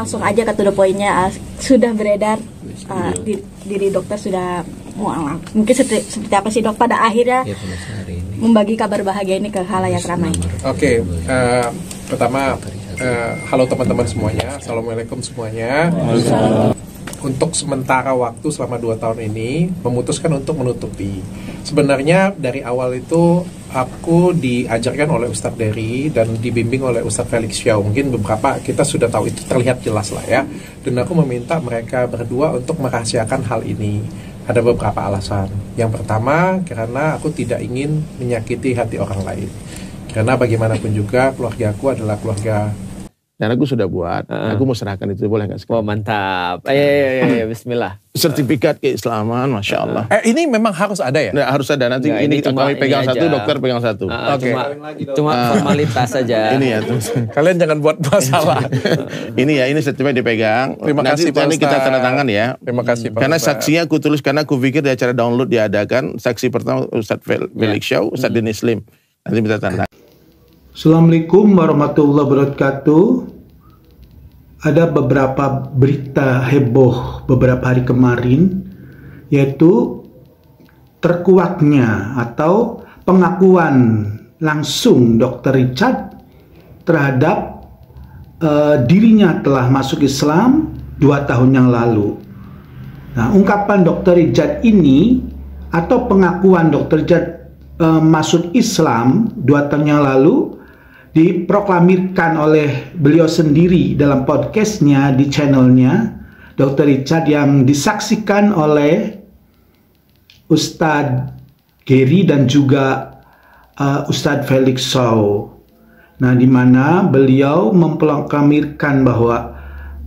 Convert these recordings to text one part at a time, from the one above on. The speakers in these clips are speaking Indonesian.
langsung aja ke to the point-nya. Sudah beredar diri dokter sudah mualaf. Mungkin seperti apa sih dok pada akhirnya membagi kabar bahagia ini ke khalayak ramai? Oke, pertama halo teman-teman semuanya, assalamualaikum semuanya. Untuk sementara waktu selama 2 tahun ini memutuskan untuk menutupi. Sebenarnya dari awal itu aku diajarkan oleh Ustadz Dery dan dibimbing oleh Ustadz Felix Xiao. Mungkin beberapa kita sudah tahu, itu terlihat jelas lah ya. Dan aku meminta mereka berdua untuk merahasiakan hal ini. Ada beberapa alasan. Yang pertama, karena aku tidak ingin menyakiti hati orang lain. Karena bagaimanapun juga keluarga aku adalah keluarga. Dan aku sudah buat, aku mau serahkan itu, boleh nggak sekarang? Oh mantap, ayo, bismillah. Sertifikat keislaman, Masya Allah. Ini memang harus ada ya? Nggak, harus ada, nanti ini kami pegang satu, dokter pegang satu. Cuma formalitas saja. Ini ya, kalian jangan buat masalah. ini sertifikat dipegang. Terima kasih Pak Ustaz. Kita tanda tangan ya. Terima kasih Pak Karena Ustaz. saksinya aku tulis, karena aku pikir di acara download diadakan, saksi pertama Ustadz Felix Xiao, Ustadz Denis Lim. Nanti minta tanda. Assalamualaikum warahmatullahi wabarakatuh. Ada beberapa berita heboh beberapa hari kemarin, yaitu terkuaknya atau pengakuan langsung Dr. Richard terhadap dirinya telah masuk Islam 2 tahun yang lalu. Nah, ungkapan Dr. Richard ini atau pengakuan Dr. Richard masuk Islam 2 tahun yang lalu diproklamirkan oleh beliau sendiri dalam podcastnya di channelnya Dr. Richard yang disaksikan oleh Ustadz Gary dan juga Ustadz Felix Xiao. Nah, di mana beliau memproklamirkan bahwa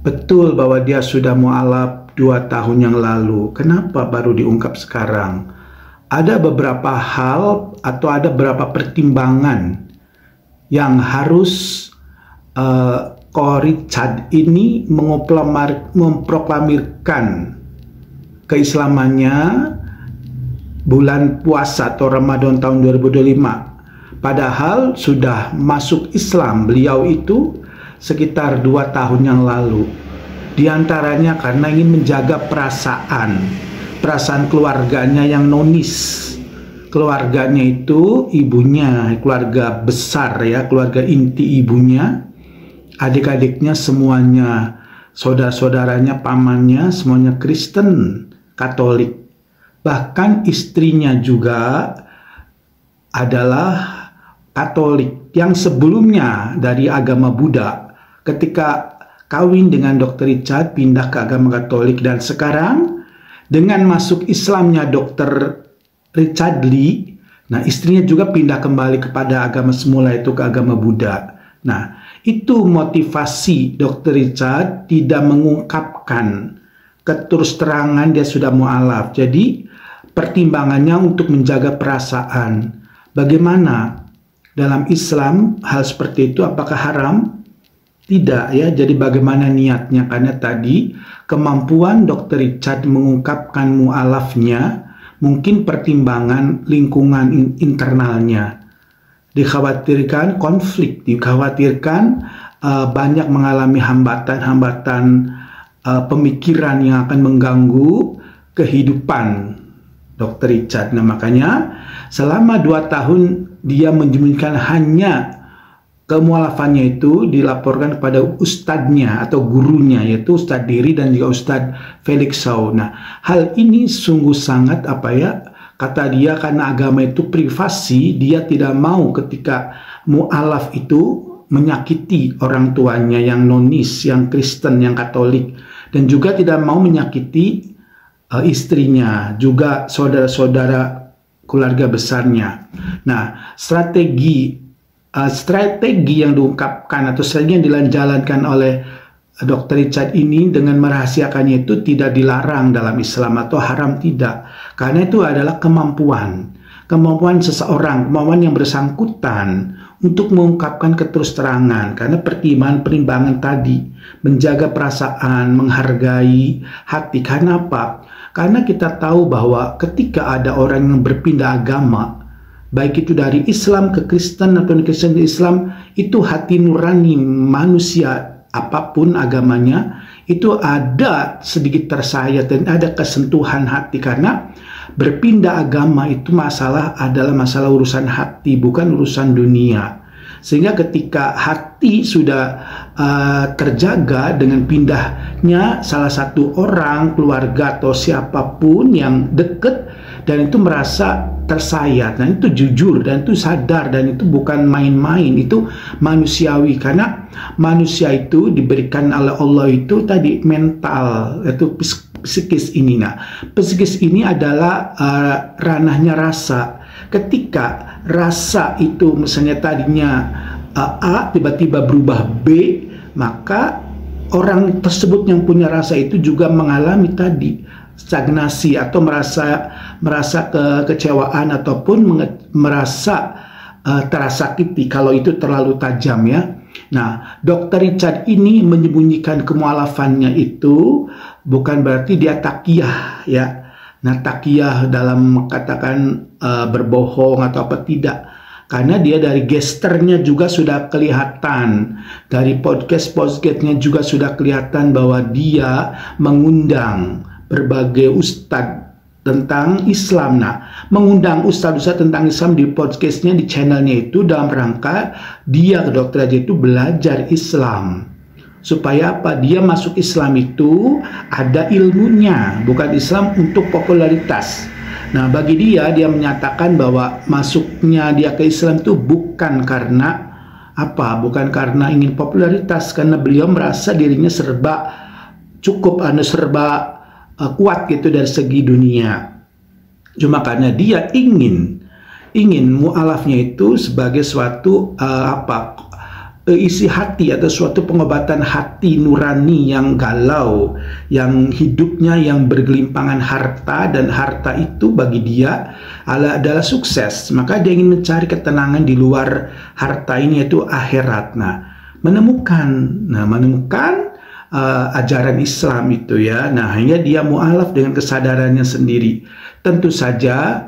betul bahwa dia sudah mualaf 2 tahun yang lalu. Kenapa baru diungkap sekarang? Ada beberapa hal atau ada beberapa pertimbangan yang harus Ko Richard ini memproklamirkan keislamannya bulan puasa atau Ramadan tahun 2025. Padahal sudah masuk Islam beliau itu sekitar 2 tahun yang lalu. Di antaranya karena ingin menjaga perasaan keluarganya yang nonis. Keluarganya itu ibunya, keluarga besar ya, keluarga inti ibunya, adik-adiknya semuanya, saudara-saudaranya, pamannya semuanya Kristen, Katolik. Bahkan istrinya juga adalah Katolik yang sebelumnya dari agama Buddha. Ketika kawin dengan Dr. Richard pindah ke agama Katolik, dan sekarang dengan masuk Islamnya Dr. Richard Lee, nah istrinya juga pindah kembali kepada agama semula, itu ke agama Buddha. Nah, itu motivasi Dr. Richard tidak mengungkapkan keterus terangan dia sudah mualaf. Jadi pertimbangannya untuk menjaga perasaan. Bagaimana dalam Islam hal seperti itu, apakah haram? Tidak ya. Jadi bagaimana niatnya? Karena tadi kemampuan Dr. Richard mengungkapkan mualafnya, mungkin pertimbangan lingkungan internalnya, dikhawatirkan konflik, dikhawatirkan banyak mengalami hambatan-hambatan pemikiran yang akan mengganggu kehidupan Dr. Richard. Nah, makanya selama 2 tahun dia menyembunyikan hanya kemualafannya itu dilaporkan kepada ustadznya atau gurunya, yaitu Ustadz Dery dan juga Ustadz Felix Xiao. Nah, hal ini sungguh sangat kata dia, karena agama itu privasi, dia tidak mau ketika mualaf itu menyakiti orang tuanya yang nonis, yang Kristen, yang Katolik, dan juga tidak mau menyakiti istrinya, juga saudara-saudara keluarga besarnya. Nah, strategi yang diungkapkan atau strategi yang dijalankan oleh Dr. Richard ini dengan merahasiakannya itu tidak dilarang dalam Islam atau haram, tidak. Karena itu adalah kemampuan seseorang, kemampuan yang bersangkutan untuk mengungkapkan keterus-terangan. Karena pertimbangan tadi, menjaga perasaan, menghargai hati. Karena apa? Karena kita tahu bahwa ketika ada orang yang berpindah agama, baik itu dari Islam ke Kristen atau Kristen ke Islam, itu hati nurani manusia apapun agamanya, itu ada sedikit tersayat dan ada kesentuhan hati, karena berpindah agama itu adalah masalah urusan hati, bukan urusan dunia. Sehingga ketika hati sudah terjaga dengan pindahnya salah satu orang, keluarga atau siapapun yang dekat, dan itu merasa tersayat, dan itu jujur, dan itu sadar, dan itu bukan main-main, itu manusiawi, karena manusia itu diberikan oleh Allah itu tadi mental, itu psikis ini. Nah, psikis ini adalah ranahnya rasa. Ketika rasa itu misalnya tadinya A tiba-tiba berubah B, maka orang tersebut yang punya rasa itu juga mengalami tadi stagnasi atau merasa kekecewaan ataupun merasa tersakiti kalau itu terlalu tajam ya. Nah, Dr. Richard ini menyembunyikan kemualafannya itu bukan berarti dia takiyah ya. Nah, takiyah dalam katakan berbohong atau apa, tidak. Karena dia dari gesternya juga sudah kelihatan, dari podcast-podcastnya juga sudah kelihatan bahwa dia mengundang berbagai ustadz tentang Islam. Nah, mengundang ustadz-ustadz tentang Islam di podcastnya, di channelnya itu dalam rangka dia, Dr. Richard itu belajar Islam. Supaya apa? Dia masuk Islam itu ada ilmunya, bukan Islam untuk popularitas. Nah, bagi dia menyatakan bahwa masuknya dia ke Islam itu bukan karena apa? Bukan karena ingin popularitas, karena beliau merasa dirinya serba cukup, serba kuat gitu dari segi dunia. Cuma karena dia ingin mu'alafnya itu sebagai suatu isi hati atau suatu pengobatan hati nurani yang galau, yang hidupnya yang bergelimpangan harta, dan harta itu bagi dia adalah sukses. Maka dia ingin mencari ketenangan di luar harta ini, yaitu akhirat. Nah, menemukan ajaran Islam itu ya. Nah, hanya dia mu'alaf dengan kesadarannya sendiri. Tentu saja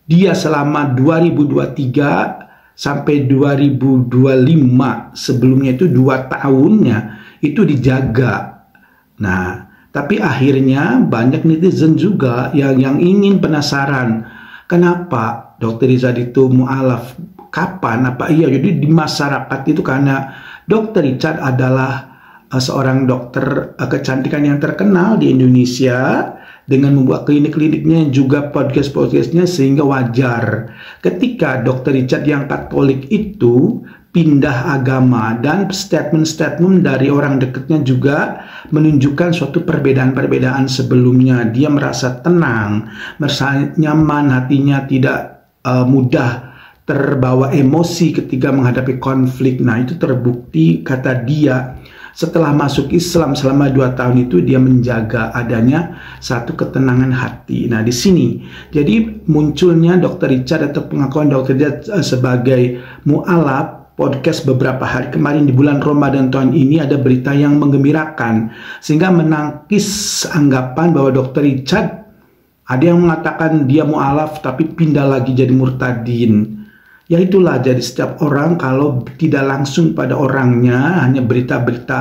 dia selama 2023 sampai 2025, sebelumnya itu 2 tahunnya itu dijaga. Nah, tapi akhirnya banyak netizen juga yang ingin penasaran, kenapa Dr. Richard itu mu'alaf, kapan, apa iya. Jadi di masyarakat itu, karena Dr. Richard adalah seorang dokter kecantikan yang terkenal di Indonesia, dengan membuat klinik-kliniknya juga podcast-podcastnya, sehingga wajar ketika Dr. Richard yang Katolik itu pindah agama, dan statement-statement dari orang dekatnya juga menunjukkan suatu perbedaan-perbedaan sebelumnya. Dia merasa tenang, merasa nyaman, hatinya tidak mudah terbawa emosi ketika menghadapi konflik. Nah, itu terbukti, kata dia, setelah masuk Islam selama 2 tahun itu dia menjaga adanya satu ketenangan hati. Nah, di sini jadi munculnya Dr. Richard atau pengakuan Dr. Richard sebagai mu'alaf podcast beberapa hari kemarin di bulan Ramadan tahun ini, ada berita yang menggembirakan sehingga menangkis anggapan bahwa Dr. Richard, ada yang mengatakan dia mu'alaf tapi pindah lagi jadi murtadin. Ya itulah, jadi setiap orang kalau tidak langsung pada orangnya, hanya berita-berita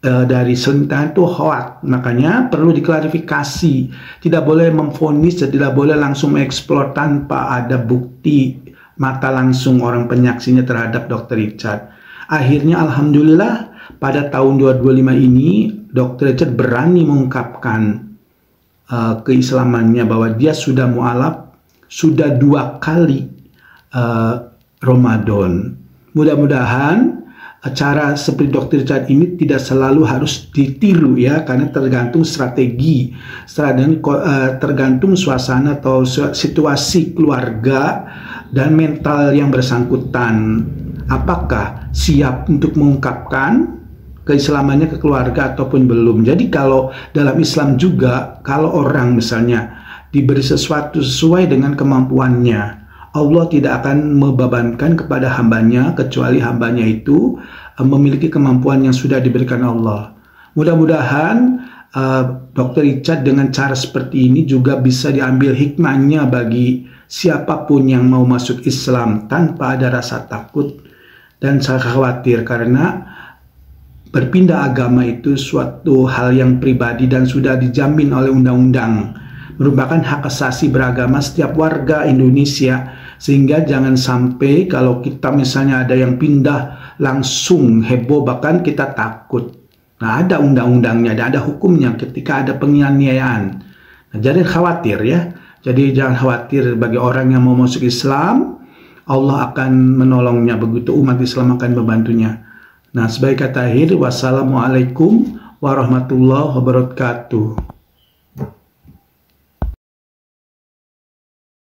dari selintahan itu hoax. Makanya perlu diklarifikasi, tidak boleh memvonis, tidak boleh langsung mengeksplor tanpa ada bukti mata langsung orang penyaksinya terhadap Dr. Richard. Akhirnya alhamdulillah pada tahun 2025 ini Dr. Richard berani mengungkapkan keislamannya, bahwa dia sudah mu'alaf, sudah 2 kali Ramadan. Mudah-mudahan cara seperti Dr. Richard ini tidak selalu harus ditiru ya, karena tergantung strategi, tergantung suasana atau situasi keluarga dan mental yang bersangkutan. Apakah siap untuk mengungkapkan keislamannya ke keluarga ataupun belum. Jadi kalau dalam Islam juga, kalau orang misalnya diberi sesuatu sesuai dengan kemampuannya, Allah tidak akan membebankan kepada hambanya, kecuali hambanya itu memiliki kemampuan yang sudah diberikan Allah. Mudah-mudahan Dr. Richard dengan cara seperti ini juga bisa diambil hikmahnya bagi siapapun yang mau masuk Islam tanpa ada rasa takut dan saya khawatir, karena berpindah agama itu suatu hal yang pribadi dan sudah dijamin oleh undang-undang. Merupakan hak asasi beragama setiap warga Indonesia, sehingga jangan sampai kalau kita misalnya ada yang pindah langsung heboh, bahkan kita takut. Nah, ada undang-undangnya, ada hukumnya ketika ada penganiayaan. Nah, jangan khawatir ya. Jadi jangan khawatir bagi orang yang mau masuk Islam, Allah akan menolongnya, begitu umat Islam akan membantunya. Nah, sebagai kata akhir, wassalamualaikum warahmatullahi wabarakatuh.